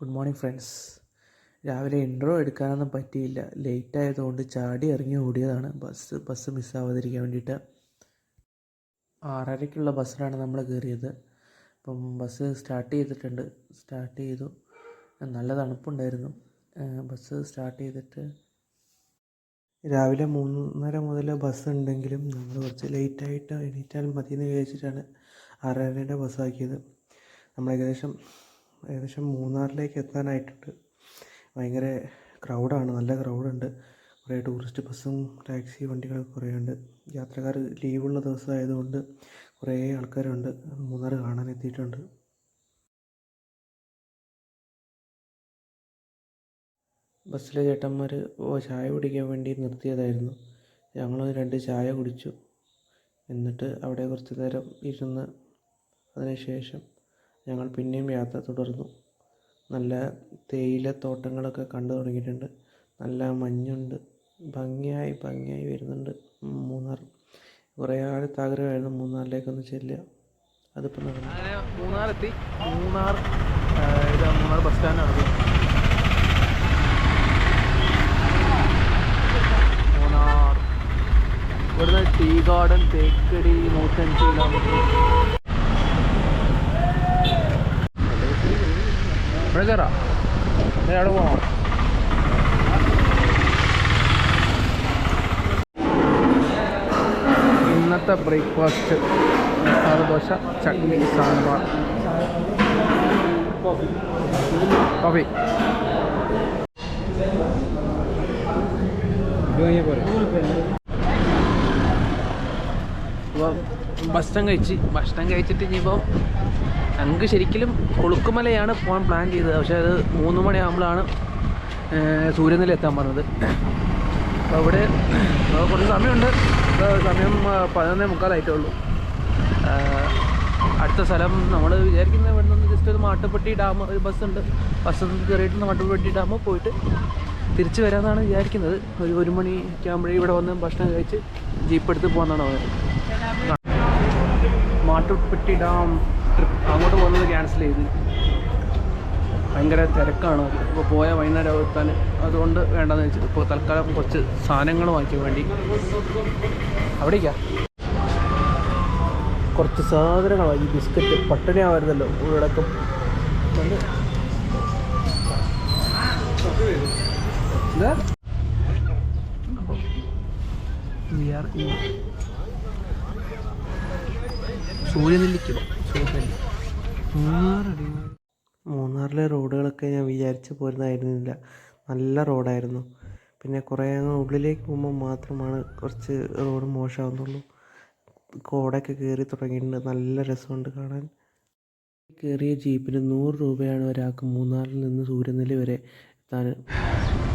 Good morning friends. രാവിലെ intro എടുക്കാനൊന്നും പറ്റിയില്ല. ലേറ്റ് ആയതുകൊണ്ട് ചാടി ഇറങ്ങി ഓടിയതാണ് ബസ് മിസ്സാവാതിരിക്കാൻ വേണ്ടിയിട്ട്. 6:30-ക്കുള്ള ബസ്സിലാണ് നമ്മൾ കയറിയത്. അപ്പം ബസ് സ്റ്റാർട്ട് ചെയ്തു. നല്ല തണുപ്പുണ്ടായിരുന്നു. ബസ് സ്റ്റാർട്ട് ചെയ്തിട്ട് രാവിലെ 3:30 മുതൽ ബസ് ഉണ്ടെങ്കിലും നമ്മൾ കുറച്ച് ലേറ്റായിട്ട് എണീറ്റാൽ മതിയെന്ന് വിചാരിച്ചിട്ടാണ് 6:30-യുടെ ബസ്സാക്കിയത്. നമ്മൾ ഏകദേശം മൂന്നാറിലേക്ക് എത്താനായിട്ടുണ്ട്. ഭയങ്കര ക്രൗഡാണ്, നല്ല ക്രൗഡുണ്ട്. കുറേ ടൂറിസ്റ്റ് ബസ്സും ടാക്സി വണ്ടികളൊക്കെ കുറേ ഉണ്ട്. യാത്രക്കാർ ലീവുള്ള ദിവസമായതുകൊണ്ട് കുറേ ആൾക്കാരുണ്ട്, മൂന്നാർ കാണാൻ എത്തിയിട്ടുണ്ട്. ബസ്സിലെ ചേട്ടന്മാർ ചായ കുടിക്കാൻ വേണ്ടി നിർത്തിയതായിരുന്നു. ഞങ്ങൾ 2 ചായ കുടിച്ചു. എന്നിട്ട് അവിടെ കുറച്ച് നേരം ഇരുന്ന് അതിനുശേഷം ഞങ്ങൾ പിന്നെയും യാത്ര തുടർന്നു. നല്ല തേയിലത്തോട്ടങ്ങളൊക്കെ കണ്ടു തുടങ്ങിയിട്ടുണ്ട്. നല്ല മഞ്ഞുണ്ട്. ഭംഗിയായി വരുന്നുണ്ട് മൂന്നാർ. കുറേ ആഴത്ത് ആഗ്രഹമായിരുന്നു മൂന്നാറിലേക്കൊന്ന് ചെല്ലുക. അതിപ്പോൾ നടന്നു. മൂന്നാറെത്തി. മൂന്നാർ ബസ് സ്റ്റാൻഡാണ്. മൂന്നാർ ഇവിടുന്ന് ടീ ഗാർഡൻ തേക്കടി 105 കിലോമീറ്റർ. ഇവിടെ കയറാം. അവിടെ പോകാം. ഇന്നത്തെ ബ്രേക്ക്ഫാസ്റ്റ് മസാല ദോശ, ചട്നി, സാമ്പാർ, കോഫി. ഭക്ഷണം കഴിച്ചിട്ട് ഇനിയിപ്പോൾ ഞങ്ങൾക്ക് ശരിക്കും കൊളുക്കുമലയാണ് പോകാൻ പ്ലാൻ ചെയ്തത്. പക്ഷേ അത് 3 മണിയാകുമ്പോഴാണ് സൂര്യനെല്ലി എത്താൻ പറഞ്ഞത്. അപ്പോൾ അവിടെ കുറച്ച് സമയമുണ്ട്. സമയം 11:45 ഉള്ളൂ. അടുത്ത സ്ഥലം നമ്മൾ വിചാരിക്കുന്ന ഇവിടെ നിന്ന് ജസ്റ്റ് ഒരു മാട്ടുപ്പെട്ടി ഡാം, ഒരു ബസ്സുണ്ട്. ബസ്സിൽ കയറിയിട്ട് മാട്ടുപ്പെട്ടി ഡാം പോയിട്ട് തിരിച്ച് വരാമെന്നാണ് വിചാരിക്കുന്നത്. ഒരു 1 മണിയൊക്കെ ആകുമ്പോഴേ ഇവിടെ വന്ന് ഭക്ഷണം കഴിച്ച് ജീപ്പ് എടുത്ത് പോകാമെന്നാണ് പറയുന്നത്. മാട്ടുപ്പെട്ടി ഡാം ട്രിപ്പ് അങ്ങോട്ട് പോകുന്നത് ക്യാൻസൽ ചെയ്ത്. ഭയങ്കര തിരക്കാണ്. ഇപ്പോൾ പോയ വൈകുന്നേരം എത്താൻ. അതുകൊണ്ട് വേണ്ടെന്ന് വെച്ചിട്ട് ഇപ്പോൾ തൽക്കാലം കുറച്ച് സാധനങ്ങൾ വാങ്ങിക്കാൻ വേണ്ടി അവിടേക്കാ കുറച്ച് സാധനങ്ങൾ വാങ്ങി. ബിസ്ക്കറ്റ് പട്ടിണി ആവായിരുന്നല്ലോ ഉള്ളടക്കം. മൂന്നാറിലെ റോഡുകളൊക്കെ ഞാൻ വിചാരിച്ച പോരുന്നതായിരുന്നില്ല. നല്ല റോഡായിരുന്നു. പിന്നെ കുറേ അങ്ങ് ഉള്ളിലേക്ക് പോകുമ്പോൾ മാത്രമാണ് കുറച്ച് റോഡ് മോശമാകുന്നുള്ളൂ. കോടയൊക്കെ കയറി തുടങ്ങിയിട്ടുണ്ട്. നല്ല രസമുണ്ട് കാണാൻ. കയറിയ ജീപ്പിന് 100 രൂപയാണ് ഒരാൾക്ക് മൂന്നാറിൽ നിന്ന് സൂര്യനെല്ലി വരെ എത്താൻ.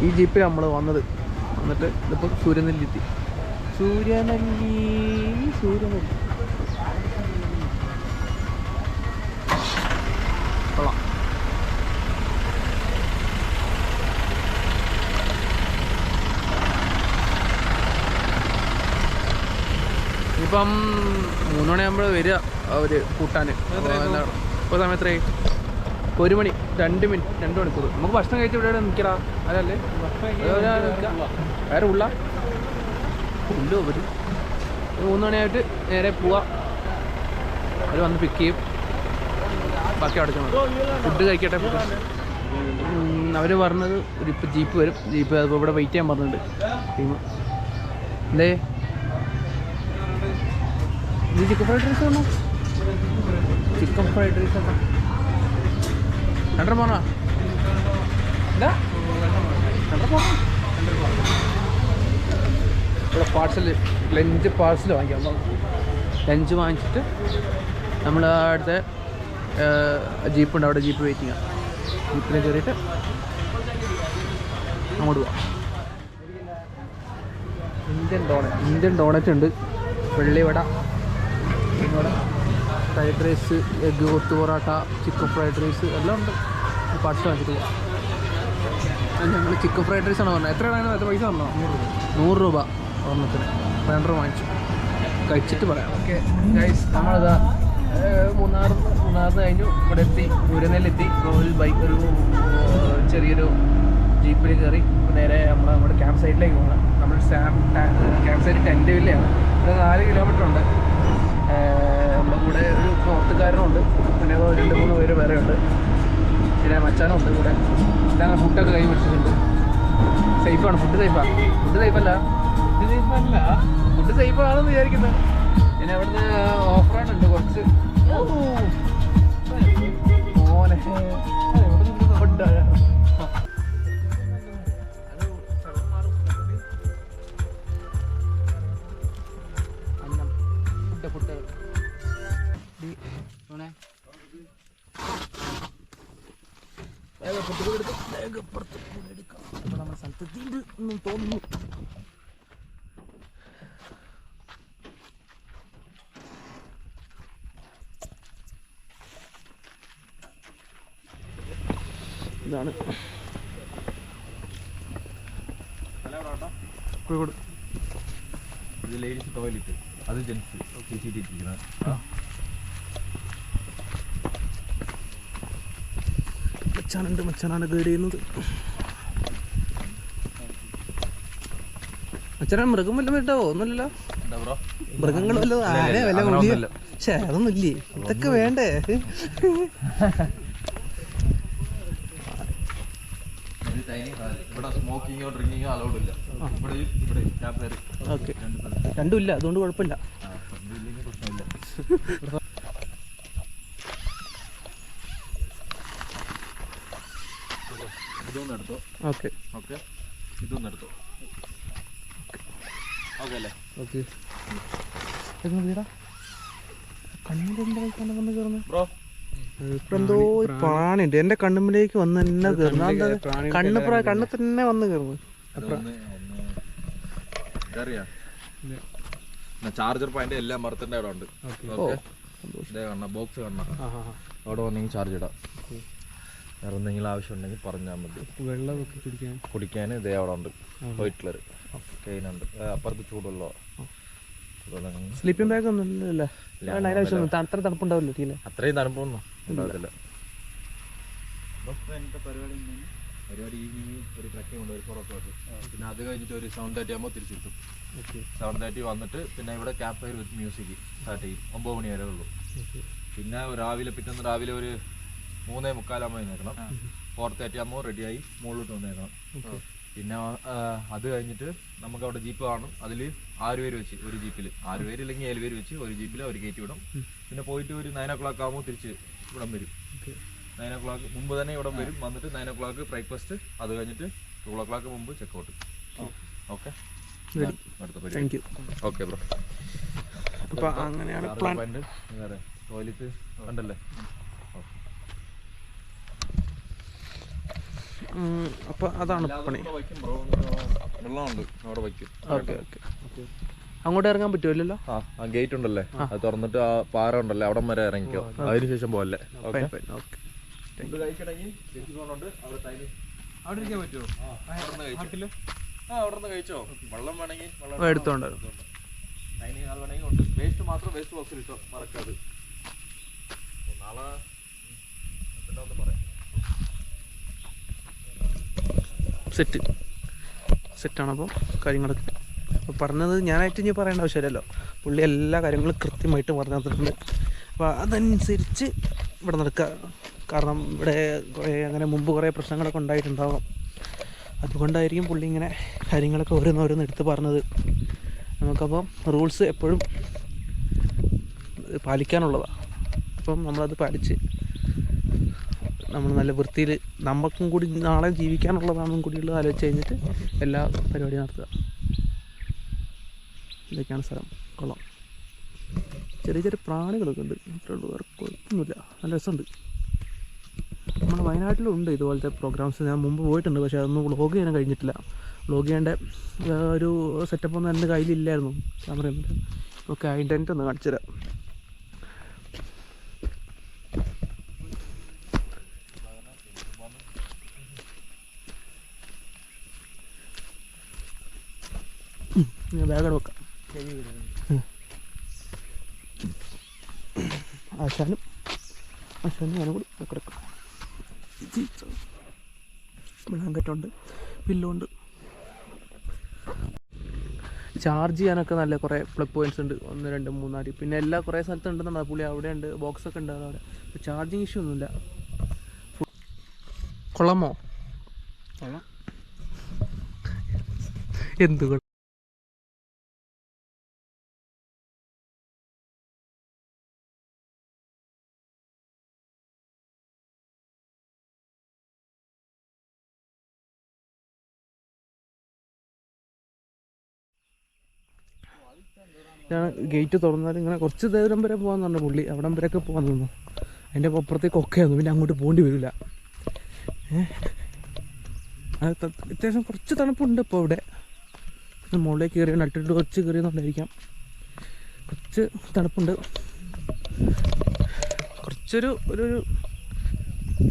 ഈ ജീപ്പിൽ നമ്മൾ വന്നിട്ട് ഇതിപ്പോൾ സൂര്യനെല്ലി എത്തി. സൂര്യനെല്ലി കൊള്ളാം. ഇപ്പം 3 മണിയാകുമ്പോൾ വരിക അവർ കൂട്ടാൻ. ഇപ്പോൾ സമയം എത്രയായി? 1 മണി. 2 മണിക്കൂർ. നമുക്ക് ഭക്ഷണം കഴിച്ച് ഇവിടെ നിൽക്കടാ. അതല്ലേ വേറെ ഉള്ള ഉള്ളു. അവർ 3 മണിയായിട്ട് നേരെ പോവാം. അവർ വന്ന് പിക്ക് ചെയ്യും. ബാക്കി അടച്ചു ഫുഡ് കഴിക്കട്ടെ. അവർ പറഞ്ഞത് ഇപ്പോൾ ജീപ്പ് വരും. ജീപ്പ് അതിപ്പോൾ ഇവിടെ വെയിറ്റ് ചെയ്യാൻ പറഞ്ഞിട്ടുണ്ട് ടീം. എന്തേ ഇത് ചിക്കൻ ഫ്രൈഡ് റൈസ് ആണോ? ചിക്കൻ ഫ്രൈഡ് റൈസ് ആണോ? 2 പോണോ? എന്താ 2 പോണോ? ഇവിടെ ലഞ്ച് പാർസൽ വാങ്ങിക്കാം. ലഞ്ച് വാങ്ങിച്ചിട്ട് നമ്മൾ അടുത്ത ജീപ്പുണ്ട്, അവിടെ ജീപ്പ് വെയിറ്റിംഗ്. ജീപ്പിൽ കയറിയിട്ട് അങ്ങോട്ട് പോവാം. ഇന്ത്യൻ ഡോണറ്റ് ഉണ്ട്, വെള്ളിവട, fried rice, egg kothu parotta, chicken fried rice എല്ലാം ഉണ്ട്. പാർസൽ വാങ്ങിച്ചിട്ട് പോവാം. ഞങ്ങൾ ചിക്കൻ ഫ്രൈഡ് റൈസ് ആണ് പറഞ്ഞത്. എത്ര പൈസ പറഞ്ഞോ? 100 രൂപ ഒരെണ്ണത്തിന്. 2 വാങ്ങിച്ചു. കഴിച്ചിട്ട് പറയാം. ഓക്കെ ഗൈസ്, നമ്മളിതാ മൂന്നാറിന് കഴിഞ്ഞു. ഇവിടെ എത്തി, സൂര്യനെല്ലി എത്തി. ഒരു ചെറിയൊരു ജീപ്പിൽ കയറി നേരെ നമ്മുടെ ക്യാമ്പ് സൈറ്റിലേക്ക് പോകണം. നമ്മൾ ക്യാമ്പ് സൈറ്റ് ടെൻറ്റ്വില്ലയാണ്. ഇവിടെ 4 കിലോമീറ്റർ ഉണ്ട്. നമ്മുടെ കൂടെ ഒരു നോർത്തുകാരനുണ്ട്, പിന്നെ 2-3 പേര് വേറെ ഉണ്ട്, പിന്നെ മച്ചാനും ഉണ്ട് കൂടെ. ഇതാണ് ഫുഡൊക്കെ കൈ പിടിച്ചിട്ടുണ്ട്. സേഫാണ്, ഫുഡ് സേഫാണ്. ഫുഡ് സേഫല്ല, ഫുഡ് സേഫാണെന്ന് വിചാരിക്കുന്നത്. പിന്നെ അവിടുന്ന് ഓഫ് റോഡ് ഉണ്ട് കുറച്ച്. മോനെ നമ്മുടെ സ്ഥലത്ത് എത്തിയെന്ന് തോന്നുന്നു. ഇതാണ് കോഴിക്കോട്. ഇത് ലേഡീസ് ടോയ്ലറ്റ്, അത് ജെൻസ് ഇരിക്കുന്നത്. മച്ചാനാണ് ഗൈഡ് ചെയ്യുന്നത്. മച്ചാനാണ് മൃഗം വല്ലതും ഇട്ടാവോ? ഒന്നുമില്ലല്ലോ. മൃഗങ്ങൾ വല്ലതും ആന വല്ല ഒഴിയല്ലോ. പക്ഷേ അതൊന്നും ഇല്ലേ, ഇതൊക്കെ വേണ്ടേ? ഓക്കെ, രണ്ടും ഇല്ല, അതുകൊണ്ട് കുഴപ്പമില്ല. ഇതൊന്നും എടുത്തോ. ഓക്കെ ഓക്കെ, ഇതൊന്നും എടുത്തോ. ഓക്കെ അല്ലേ? ഓക്കെ. ബ്രോ എന്തോ പ്രാണിയുണ്ട് എൻ്റെ കണ്ണുമ്പിലേക്ക് വന്ന് എന്നെ കയറുന്നു. കണ്ണ് തന്നെ വന്ന് കയറുന്നു. ചാർജർ പോയിന്റ് എല്ലാം മരത്തിന്റെ അവിടെ ഉണ്ട്. ബോക്സ് കാണണം, അവിടെ വന്നെങ്കിൽ ചാർജ് ഇടാം. വേറെ എന്തെങ്കിലും ആവശ്യം ഉണ്ടെങ്കിൽ പറഞ്ഞാൽ മതി. വെള്ളമൊക്കെ കുടിക്കാൻ ഇതേ അവിടെ ഉണ്ട്. വൈറ്റ്ലർ കെയിനുണ്ട്, അപ്പുറത്ത് ചൂടുള്ള. സ്ലീപ്പിംഗ് ബാഗ് ഒന്നും ഇല്ലല്ലേ? അത്ര തണുപ്പുണ്ടാവില്ല തീരെ? അത്രയും തണുപ്പൊന്നും ഉണ്ടാകത്തില്ല. പരിപാടി ഒരു ട്രക്കിംഗ് ഉണ്ട്, ഒരു പുറത്തോട്ട്. പിന്നെ അത് കഴിഞ്ഞിട്ട് ഒരു 7:30 ആകുമ്പോൾ തിരിച്ചെത്തും. 7:30 വന്നിട്ട് പിന്നെ ഇവിടെ camp fire with music start ചെയ്യും. 9 മണി വരെ ഉള്ളൂ. പിന്നെ പിറ്റേന്ന് രാവിലെ ഒരു 3:45 ആകുമ്പോൾ എഴുന്നേക്കണം. 4:30 ആകുമ്പോൾ റെഡിയായി മുകളിലോട്ട് വന്നേക്കണം. പിന്നെ അത് കഴിഞ്ഞിട്ട് നമുക്ക് അവിടെ ജീപ്പ് കാണും. അതിൽ 6 പേര് വെച്ച് ഒരു ജീപ്പിൽ, 6 പേര് ഇല്ലെങ്കിൽ 7 പേര് വെച്ച് ഒരു ജീപ്പിൽ അവർ കയറ്റി വിടും. പിന്നെ പോയിട്ട് ഒരു 9 o'clock ആകുമ്പോൾ തിരിച്ച് ഇവിടം വരും. 9 o'clock മുമ്പ് തന്നെ ഇവിടം വരും. വന്നിട്ട് 9 o'clock ബ്രേക്ക്ഫാസ്റ്റ്, അത് കഴിഞ്ഞിട്ട് 12 o'clock മുമ്പ് ചെക്കൗട്ട്. Okay, okay bro. അപ്പോൾ അങ്ങനെയാണ് പ്ലാൻ. ടോയ്ലറ്റ് ഉണ്ടല്ലേ? അപ്പോൾ അതാണ് പണി. വെള്ളമുണ്ട് അവിടെ വയ്ക്കും. Okay okay. അങ്ങോട്ട് ഇറങ്ങാൻ പറ്റുമല്ലോ? ആ ഗേറ്റ് ഉണ്ടല്ലേ, അത് തുറന്നിട്ട് ആ പാറ ഉണ്ടല്ലേ, അവിടം വരെ ഇറങ്ങിക്കോ. അതിനുശേഷം പോകല്ലേ. ഓക്കെ, അവിടെ ഇരിക്കാൻ പറ്റുമോ? അവിടെ നിന്ന് കഴിച്ചോ. വെള്ളം വേണമെങ്കിൽ എടുത്തോണ്ട് അത് വേണമെങ്കിൽ ഉണ്ട്. വേസ്റ്റ് മാത്രം വേസ്റ്റ് ബോക്സിൽ ഇട്ടോ, മറക്കാതെ. നാളെ ഒന്ന് പറയാം. സെറ്റാണ്. അപ്പോൾ കാര്യങ്ങളൊക്കെ അപ്പോൾ പറഞ്ഞത് ഞാനായിട്ട് ഇനി പറയേണ്ട ആവശ്യമില്ലല്ലോ. പുള്ളി എല്ലാ കാര്യങ്ങളും കൃത്യമായിട്ട് പറഞ്ഞു തന്നിട്ടുണ്ട്. അപ്പോൾ അതനുസരിച്ച് ഇവിടെ നടക്കുക. കാരണം ഇവിടെ അങ്ങനെ മുമ്പ് കുറേ പ്രശ്നങ്ങളൊക്കെ ഉണ്ടായിട്ടുണ്ടാകും. അതുകൊണ്ടായിരിക്കും പുള്ളി ഇങ്ങനെ കാര്യങ്ങളൊക്കെ ഓരോന്നോരോന്ന് എടുത്ത് പറഞ്ഞത്. നമുക്കപ്പം റൂൾസ് എപ്പോഴും പാലിക്കാനുള്ളതാണ്. അപ്പം നമ്മളത് പാലിച്ച് നമ്മൾ നല്ല വൃത്തിയിൽ നമുക്കും കൂടി നാളെ ജീവിക്കാനുള്ളതാണെന്നും കൂടിയുള്ളത് ആലോചിച്ച് കഴിഞ്ഞിട്ട് എല്ലാ പരിപാടിയും നടത്തുക. ഇതൊക്കെയാണ് സ്ഥലം. കൊള്ളാം. ചെറിയ ചെറിയ പ്രാണികളൊക്കെ ഉണ്ട്. അത്രയുള്ളൂ, വേറെ കുഴപ്പമൊന്നുമില്ല. നല്ല രസമുണ്ട്. നമ്മുടെ വയനാട്ടിലുണ്ട് ഇതുപോലത്തെ പ്രോഗ്രാംസ്. ഞാൻ മുമ്പ് പോയിട്ടുണ്ട്, പക്ഷേ അതൊന്നും വ്ളോഗ് ചെയ്യാൻ കഴിഞ്ഞിട്ടില്ല. വ്ളോഗ് ചെയ്യേണ്ട ഒരു സെറ്റപ്പൊന്നും എൻ്റെ കയ്യിലില്ലായിരുന്നു. ക്യാമറയൊന്നും. ഓക്കെ, അതിൻ്റെ ഒന്ന് കാണിച്ചു തരാം. ഞാൻ ബാഗോടെ വെക്കാം. ആശാനും ഞാനും കൂടി കിടക്കാം. ബ്ലാങ്കറ്റുണ്ട്, പില്ലുണ്ട്. ചാർജ് ചെയ്യാനൊക്കെ നല്ല കുറേ പ്ലഗ് പോയിൻറ്റ്സ് ഉണ്ട്, 1 2 3 4. പിന്നെ എല്ലാ കുറേ സ്ഥലത്തുണ്ടെന്നാണ് പുള്ളി, അവിടെ ഉണ്ട്, ബോക്സൊക്കെ ഉണ്ട് അവിടെ. ചാർജിങ് ഇഷ്യൂ ഒന്നുമില്ല. കൊള്ളാമോ? എന്ത് ഗേറ്റ് തുറന്നാൽ ഇങ്ങനെ കുറച്ച് ദൂരം വരെ പോകാമെന്ന് പറഞ്ഞു പുള്ളി. അവിടം വരെയൊക്കെ പോകാൻ തോന്നുന്നു. അതിൻ്റെ അപ്പുറത്തേക്ക് ഒക്കെയായിരുന്നു, പിന്നെ അങ്ങോട്ട് പോകേണ്ടി വരില്ല. അത്യാവശ്യം കുറച്ച് തണുപ്പുണ്ട് ഇപ്പോൾ ഇവിടെ. മുകളിലേക്ക് കയറി നട്ടിട്ട് കുറച്ച് കയറിയെന്നുണ്ടായിരിക്കാം, കുറച്ച് തണുപ്പുണ്ട്. കുറച്ചൊരു ഒരു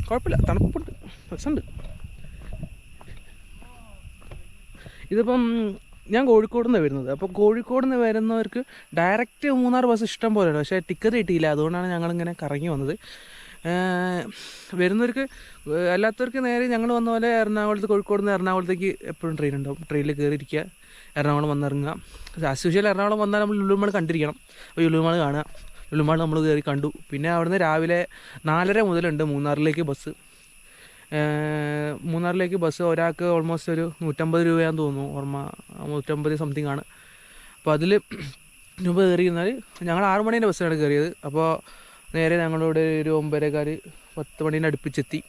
കുഴപ്പമില്ല, തണുപ്പുണ്ട്, രസമുണ്ട്. ഇതിപ്പം ഞാൻ കോഴിക്കോട് നിന്നാണ് വരുന്നത്. അപ്പോൾ കോഴിക്കോട് നിന്ന് വരുന്നവർക്ക് ഡയറക്റ്റ് മൂന്നാർ ബസ് ഇഷ്ടം പോലെയാണ്, പക്ഷേ ടിക്കറ്റ് കിട്ടിയില്ല. അതുകൊണ്ടാണ് ഞങ്ങളിങ്ങനെ കറങ്ങി വന്നത്. വരുന്നവർക്ക്, അല്ലാത്തവർക്ക് നേരെ ഞങ്ങൾ വന്ന പോലെ കോഴിക്കോട് നിന്ന് എറണാകുളത്തേക്ക് എപ്പോഴും ട്രെയിൻ ഉണ്ടാവും. ട്രെയിനിൽ കയറിയിരിക്കുക, എറണാകുളം വന്നിറങ്ങുക. ആസ് യൂഷ്വൽ എറണാകുളം വന്നാൽ നമ്മൾ ലുലുമാൾ കണ്ടിരിക്കണം. അപ്പോൾ ലുലുമാൾ കാണുക. ലുലുമാൾ നമ്മൾ കയറി കണ്ടു. പിന്നെ അവിടുന്ന് രാവിലെ 4:30 മുതലുണ്ട് മൂന്നാറിലേക്ക് ബസ്. മൂന്നാറിലേക്ക് ബസ് ഒരാൾക്ക് ഓൾമോസ്റ്റ് ഒരു 150 രൂപയാണെന്ന് തോന്നുന്നു, ഓർമ്മ 150 സംതിങ് ആണ്. അപ്പോൾ അതിൽ രൂപ കയറിയിരുന്നാൽ ഞങ്ങൾ 6 മണീൻ്റെ ബസ്സിലാണ് കയറിയത്. അപ്പോൾ നേരെ ഞങ്ങളിവിടെ ഒരു 9:15 10 മണീൻ്റെ അടുപ്പിച്ചെത്തി.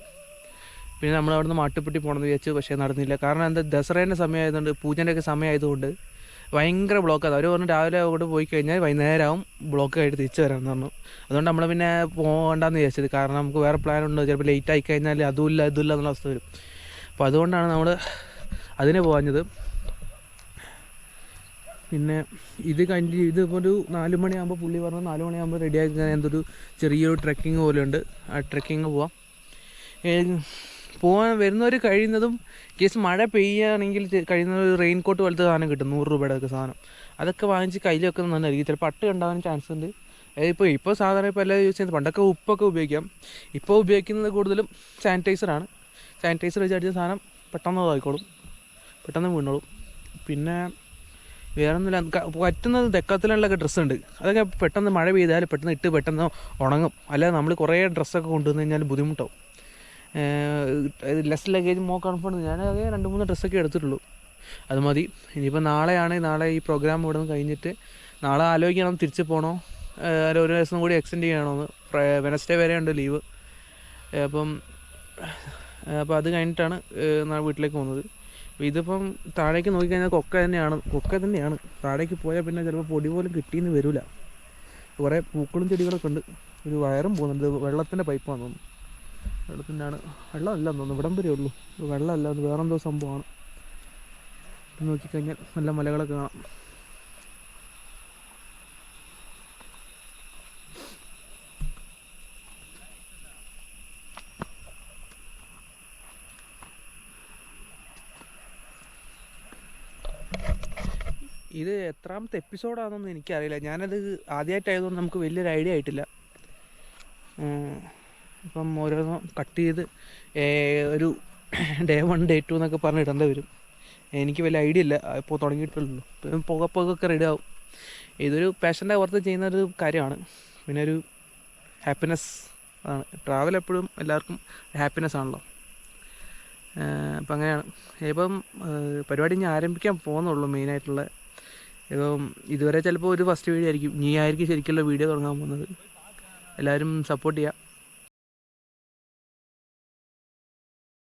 പിന്നെ നമ്മൾ അവിടെ നിന്ന് മാട്ടുപ്പെട്ടി പോകണമെന്ന് വിചാരിച്ചു, പക്ഷേ നടന്നില്ല. കാരണം എന്താ, ദസറേൻ്റെ സമയമായതുകൊണ്ട്, പൂജൻ്റെയൊക്കെ സമയമായതുകൊണ്ട് ഭയങ്കര ബ്ലോക്കാണ്. അവർ പറഞ്ഞു രാവിലെ അവിടെ പോയി കഴിഞ്ഞാൽ വൈകുന്നേരമാവും ബ്ലോക്ക് ആയിട്ട് തിരിച്ച് വരാമെന്ന് പറഞ്ഞു. അതുകൊണ്ട് നമ്മൾ പിന്നെ പോകണ്ടെന്ന് വിചാരിച്ചത്. കാരണം നമുക്ക് വേറെ പ്ലാനുണ്ട്, ചിലപ്പോൾ ലേറ്റ് ആയി കഴിഞ്ഞാൽ അതുമില്ല എന്നുള്ള അവസ്ഥ വരും. അപ്പോൾ അതുകൊണ്ടാണ് നമ്മൾ അതിന് പോകാഞ്ഞത്. പിന്നെ ഇതിപ്പോൾ ഒരു 4 മണിയാകുമ്പോൾ പുള്ളി പറഞ്ഞു 4 മണിയാകുമ്പോൾ റെഡിയാക്കി എന്തൊരു ചെറിയൊരു ട്രെക്കിങ് പോലെയുണ്ട്. ആ ട്രെക്കിങ് പോകാൻ വരുന്നവർ കഴിയുന്നതും, കേസ് മഴ പെയ്യുകയാണെങ്കിൽ കഴിയുന്നത് റെയിൻ കോട്ട് പോലത്തെ സാധനം കിട്ടും, 100 രൂപയുടെ ഒക്കെ സാധനം. അതൊക്കെ വാങ്ങിച്ച് കയ്യിൽ വെക്കുന്നത് നന്നായിരിക്കും. ചിലപ്പോൾ അട്ട് ഉണ്ടാകാൻ ചാൻസ് ഉണ്ട്. ഇപ്പോൾ സാധാരണ ഇപ്പോൾ എല്ലാവരും യൂസ് ചെയ്യുന്നത്, പണ്ടൊക്കെ ഉപ്പൊക്കെ ഉപയോഗിക്കാം. ഇപ്പോൾ ഉപയോഗിക്കുന്നത് കൂടുതലും സാനിറ്റൈസറാണ്. സാനിറ്റൈസർ വെച്ച് അടിച്ച സാധനം പെട്ടെന്ന് ആയിക്കോളും, പെട്ടെന്ന് വീണോളും. പിന്നെ വേറെ ഒന്നുമില്ല. പറ്റുന്നത് ഡെക്കാത്തലിലൊക്കെ ഡ്രസ്സുണ്ട്, അതൊക്കെ പെട്ടെന്ന് മഴ പെയ്താൽ പെട്ടെന്ന് ഇട്ട് പെട്ടെന്ന് ഉണങ്ങും. അല്ലാതെ നമ്മൾ കുറേ ഡ്രസ്സൊക്കെ കൊണ്ടുവന്ന് കഴിഞ്ഞാൽ ബുദ്ധിമുട്ടാവും. Less luggage more comfort. ഞാൻ അതേ 2-3 ഡ്രസ്സൊക്കെ എടുത്തിട്ടുള്ളൂ, അത് മതി. ഇനിയിപ്പോൾ നാളെ ഈ പ്രോഗ്രാം ഇവിടെ നിന്ന് കഴിഞ്ഞിട്ട് നാളെ ആലോചിക്കണം തിരിച്ച് പോകണോ, ഒരു ദിവസം കൂടി എക്സ്റ്റെൻഡ് ചെയ്യണമെന്ന്. വെനസ്ഡേ വരെ ഉണ്ട് ലീവ്. അപ്പോൾ അത് കഴിഞ്ഞിട്ടാണ് വീട്ടിലേക്ക് പോകുന്നത്. അപ്പോൾ ഇതിപ്പം താഴേക്ക് നോക്കിക്കഴിഞ്ഞാൽ കൊക്ക തന്നെയാണ്. താഴേക്ക് പോയാൽ പിന്നെ ചിലപ്പോൾ പൊടി പോലും കിട്ടിയെന്ന് വരില്ല. കുറേ പൂക്കളും ചെടികളൊക്കെ ഉണ്ട്. ഒരു വയറും പോകുന്നുണ്ട്, വെള്ളത്തിൻ്റെ പൈപ്പാണെന്ന് തോന്നുന്നു. വെള്ളമല്ല തോന്നുന്നു, ഇവിടം വരെ ഉള്ളൂ. വെള്ളമല്ല, അത് വേറെന്തോ സംഭവമാണ്. നോക്കിക്കഴിഞ്ഞാൽ നല്ല മലകളൊക്കെ കാണാം. ഇത് എത്രാമത്തെ എപ്പിസോഡാണെന്നൊന്നും എനിക്കറിയില്ല. ഞാനത് ആദ്യമായിട്ടായതുകൊണ്ട് നമുക്ക് വലിയൊരു ഐഡിയ ആയിട്ടില്ല. ഇപ്പം ഓരോന്നും കട്ട് ചെയ്ത് ഒരു Day 1 Day 2 എന്നൊക്കെ പറഞ്ഞ് ഇടേണ്ടി വരും. എനിക്ക് വലിയ ഐഡിയ ഇല്ല, ഇപ്പോൾ തുടങ്ങിയിട്ടുള്ളൂ. പുകപ്പൊക്കെ റെഡി ആവും. ഇതൊരു പാഷൻ്റെ പുറത്ത് ചെയ്യുന്നൊരു കാര്യമാണ്. പിന്നെ ഒരു ഹാപ്പിനെസ് ആണ്. ട്രാവൽ എപ്പോഴും എല്ലാവർക്കും ഹാപ്പിനെസ് ആണല്ലോ. അപ്പം അങ്ങനെയാണ്. ഇപ്പം പരിപാടി ഞാൻ ആരംഭിക്കാൻ പോകുന്നുള്ളൂ മെയിനായിട്ടുള്ള. ഇപ്പം ഇതുവരെ ചിലപ്പോൾ ഒരു ഫസ്റ്റ് വീഡിയോ ആയിരിക്കും, ഇനി ആയിരിക്കും ശരിക്കുള്ള വീഡിയോ തുടങ്ങാൻ പോകുന്നത്. എല്ലാവരും സപ്പോർട്ട് ചെയ്യുക.